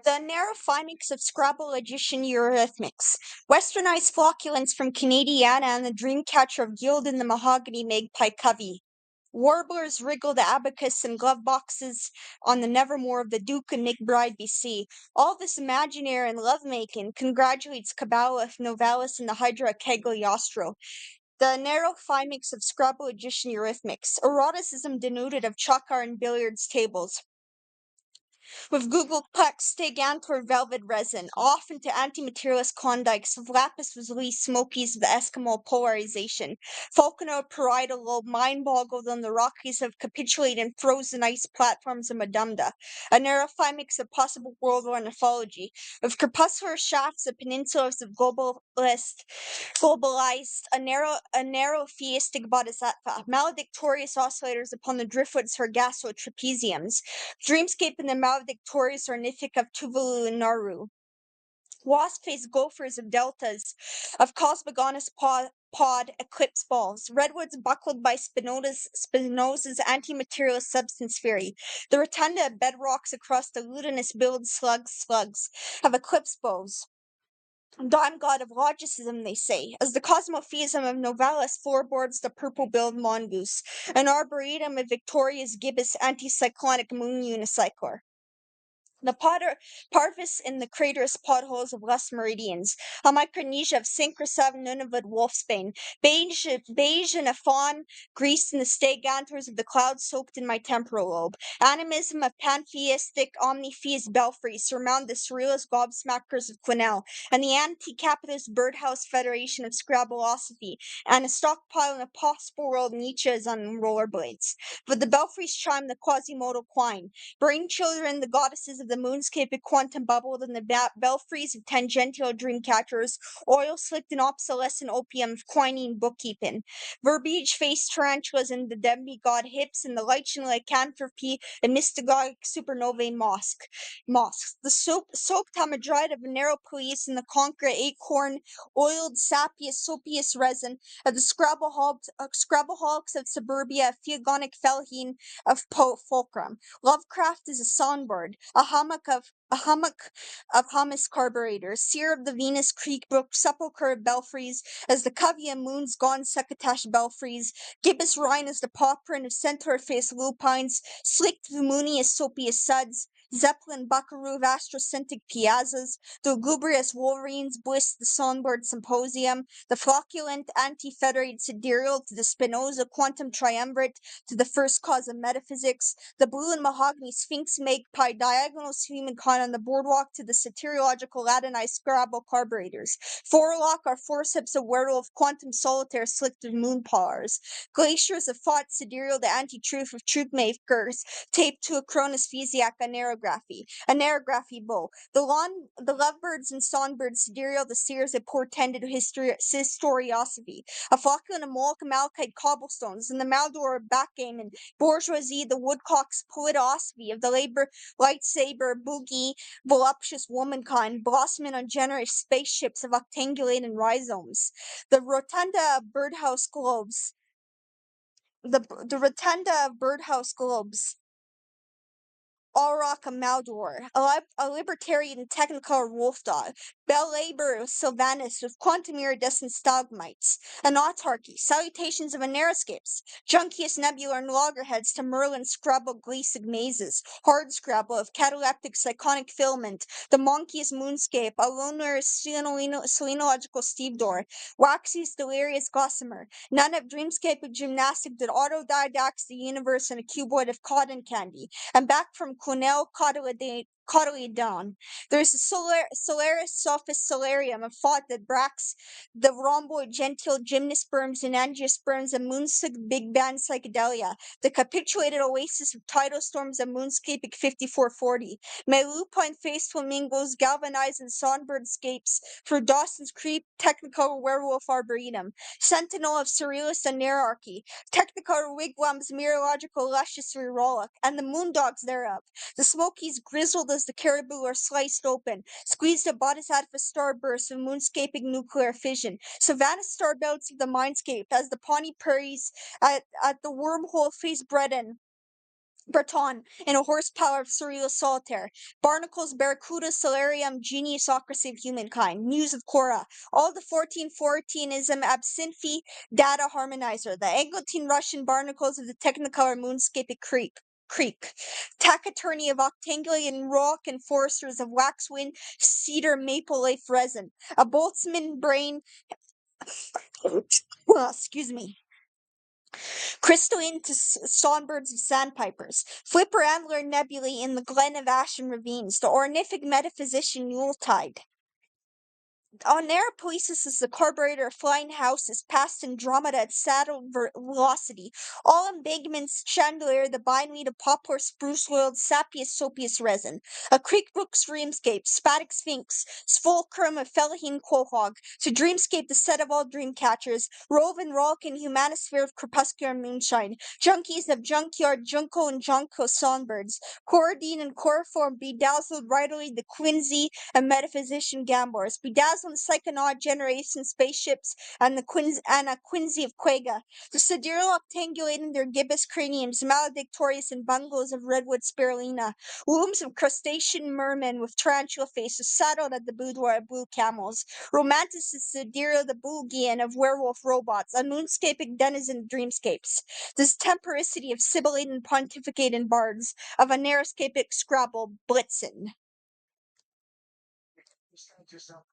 The Oneirothymics of Scrabbleogician Eurythmics. Westernized flocculence from Tiana and the dreamcatcher of Gildan the mahogany magpie covey. Warblers wriggle the abacus and glove boxes on the nevermore of the Duke and McBride BC. All this imaginary and lovemaking congratulates Cabala Novalis and the Hydra Cagliostro. The narrow phimics of Scrabbleogician Eurythmics. Eroticism denuded of chakar and billiards tables. With Google Plex, Stegantor velvet resin, off into antimaterialist Klondikes of lapis lazuli smokies of the Eskimo polarization. Falconer parietal lobe mind boggled on the Rockies have capitulated and frozen ice platforms of Madumda. A narrow phimics of possible world ornithology. With crepuscular shafts of peninsulas of globalized, a narrow theistic bodhisattva. Maledictorious oscillators upon the driftwoods Sargasso trapeziums. Dreamscape in the maledictorious ornithic of Tuvalu and Nauru. Wasp-faced gophers of deltas, of cosmogonous pod eclipse balls, redwoods buckled by Spinoza's anti-materialist substance theory, the rotunda of bedrocks across the lutinous billed slugs of eclipse bows. Dime god of logicism, they say, as the cosmotheism of Novalis floorboards the purple-billed mongoose, an arboretum of Victoria's gibbous anticyclonic moon unicycler. The parvis in the craterous potholes of less meridians, a Micronesia of Synchrosav Nunavut wolfsbane, beige and a fawn greased in the stegantors of the clouds soaked in my temporal lobe, animism of pantheistic omnitheist belfries surmount the surrealist gobsmackers of Quesnel, and the anti-capitalist birdhouse federation of Scrabbleosophy, and a stockpile in a possible world Nietzsche is on rollerblades. But the belfries chime the quasimodo quine, brain children, the goddesses of the moonscape of quantum bubbled in the belfries of tangential dreamcatchers, oil slicked in obsolescent opium of quinine bookkeeping, verbiage-faced tarantulas in the demigod hips, and the lichen lycanthropy and mystagogic supernovae mosques. The soaked hamadryte of a narrow police and the concrete acorn oiled sopious resin of the scrabbleholics of suburbia, a theogonic felheen of fulcrum. Lovecraft is a songbird, a hummock of hummus carburetors, seer of the Venus Creek Brook sepulchre of belfries, as the covey of moon's gone succotash belfries, gibbous Rhine as the paw print of centaur-faced lupines, slicked Vimuni as sopious suds, Zeppelin buckaroo of astrocentric piazzas, the lugubrious wolverines bliss the songbird symposium, the flocculent anti-federated sidereal to the Spinoza quantum triumvirate to the first cause of metaphysics, the blue and mahogany sphinx magpie diagonal humankind on the boardwalk to the soteriological Latinized Scrabble carburetors. Forelock are forceps of werewolf quantum solitaire slicked with moon pars. Glaciers of thought sidereal the anti-truth of truth makers taped to a Cronus Physiac anerography bow. The lovebirds and songbirds sidereal the seers of portended historiosophy. A flocculent of Moloch malachite cobblestones and the Maldor of backgammon, bourgeoisie, the woodcock's politosophy of the labor lightsaber boogie, voluptuous womankind, blossoming on generous spaceships of octangulating rhizomes. The rotunda of birdhouse globes. The rotunda of birdhouse globes. Auroch of Maldor, a libertarian technicolor wolf dog, Bell Labor Sylvanus with quantum iridescent stalagmites, an autarky, salutations of aneroscapes, junkiest nebular and loggerheads to Merlin Scrabble Gleesig mazes, hard Scrabble of cataleptic cyconic filament, the monkiest moonscape, a lunar selenological stevedore, waxiest delirious gossamer, none of dreamscape of gymnastic that autodidacts the universe in a cuboid of cotton candy, and back from Quesnel Cotyledon. There's a Solaris Sophist Solarium of thought that bracks the rhomboid gentile gymnosperms and angiosperms of moonsig big band psychedelia, the capitulated oasis of tidal storms of moonscapic 5440. May lupine-faced flamingos galvanize in songbirdscapes through Dawson's Creek technicolor werewolf arboretum, sentinel of surrealist anarchy, technicolor wigwams meteorological luscious rollick, and the moondogs thereof. The Smokies grizzled as the caribou are sliced open, squeezed a bodhisattva starburst of moonscaping nuclear fission, Savannah starbelts of the mindscape as the Pawnee prairies at the wormhole face Breton Breton, in a horsepower of surreal solitaire. Barnacles, Barracuda, Solarium, Geniusocracy of Humankind. Muse of Cora. All the 1414ism Absinthe Data Harmonizer. The Eglantine Russian Barnacles of the Technicolor Moonscape Creek. Taciturny of Octangulate Rock and Foresters of Waxwind, Cedar, Maple Leaf Resin. A Boltzmann Brain. Excuse me. Crystalline to songbirds of sandpipers, flipper antler nebulae in the glen of ashen ravines, the ornithic metaphysician Yuletide. Oneiropoesis is the carburetor of flying houses, past Andromeda at saddle velocity. All embigments chandelier the bindweed of poplar spruce oiled sapious sopious resin. A creek brook's dreamscape, spatic sphinx, fulcrum of fellahin quahog. To dreamscape the set of all dream catchers, rove and rolk in humanisphere of crepuscular moonshine. Junkies of junkyard junco and jonco songbirds. Coradine and chloroform bedazzled rightly the quinsy and metaphysician gamblers, bedazzling psychonaut generation spaceships and a quinsy of quagga, the sidereal octangulating their gibbous craniums, maledictorious in bungalows of redwood spirulina, wombs of crustacean mermen with tarantula faces saddled at the boudoir of blue camels, romanticist sidereal the boogian of werewolf robots, a moonscapic denizen of dreamscapes, this temporicity of sibilating pontificating bards, of a narrowscapic Scrabble blitzen.